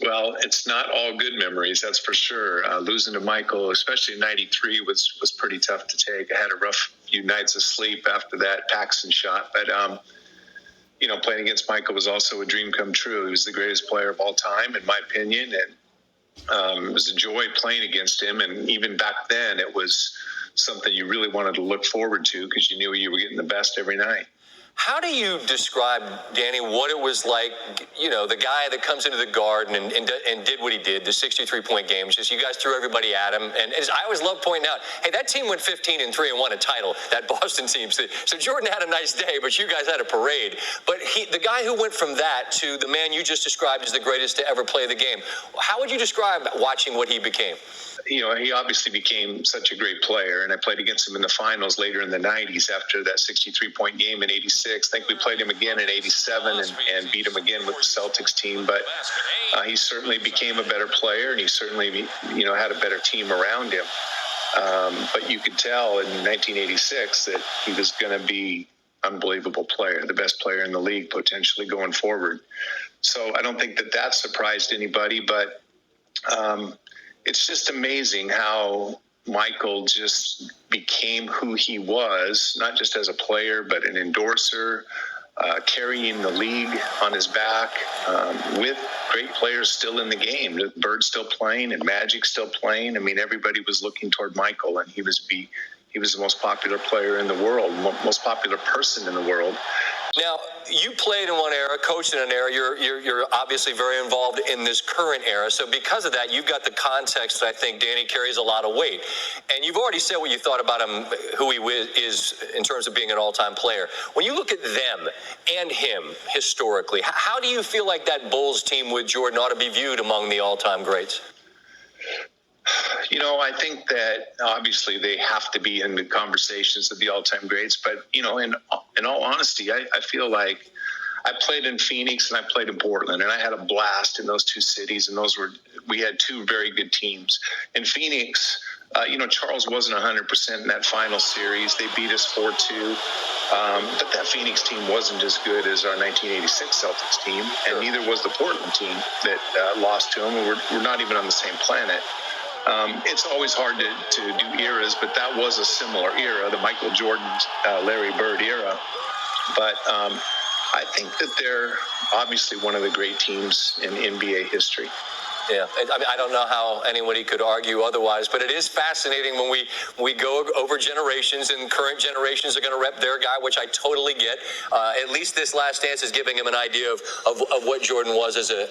Well, it's not all good memories, that's for sure. Losing to Michael, especially in '93, was pretty tough to take. I had a rough few nights of sleep after that Paxson shot, but playing against Michael was also a dream come true. He was the greatest player of all time, in my opinion, and it was a joy playing against him. And even back then, it was something you really wanted to look forward to because you knew you were getting the best every night. How do you describe, Danny, what it was like, the guy that comes into the Garden and did what he did, the 63-point game? Just you guys threw everybody at him. And as I always love pointing out, hey, that team went 15-3 and won a title, that Boston team. So Jordan had a nice day, but you guys had a parade. But the guy who went from that to the man you just described as the greatest to ever play the game, how would you describe watching what he became? He obviously became such a great player, and I played against him in the finals later in the 90s after that 63-point game in '86. I think we played him again in '87 and beat him again with the Celtics team, but he certainly became a better player, and he certainly, had a better team around him. But you could tell in 1986 that he was going to be an unbelievable player, the best player in the league potentially going forward. So I don't think that surprised anybody, but it's just amazing how Michael just became who he was, not just as a player, but an endorser, carrying the league on his back, with great players still in the game. Bird still playing and Magic still playing. I mean, everybody was looking toward Michael, and he was the most popular player in the world, most popular person in the world. Now, you played in one era, coached in an era. You're obviously very involved in this current era. So because of that, you've got the context that I think Danny carries a lot of weight. And you've already said what you thought about him, who he is in terms of being an all-time player. When you look at them and him historically, how do you feel like that Bulls team with Jordan ought to be viewed among the all-time greats? I think that obviously they have to be in the conversations of the all-time greats. But, in all honesty, I feel like I played in Phoenix and I played in Portland, and I had a blast in those two cities. And we had two very good teams. In Phoenix, Charles wasn't 100% in that final series. They beat us 4-2. But that Phoenix team wasn't as good as our 1986 Celtics team, and neither was the Portland team that lost to them. We're not even on the same planet. It's always hard to do eras, but that was a similar era, the Michael Jordan, Larry Bird era. But I think that they're obviously one of the great teams in NBA history. Yeah, I mean, I don't know how anybody could argue otherwise, but it is fascinating when we go over generations, and current generations are going to rep their guy, which I totally get. At least this last dance is giving him an idea of what Jordan was as a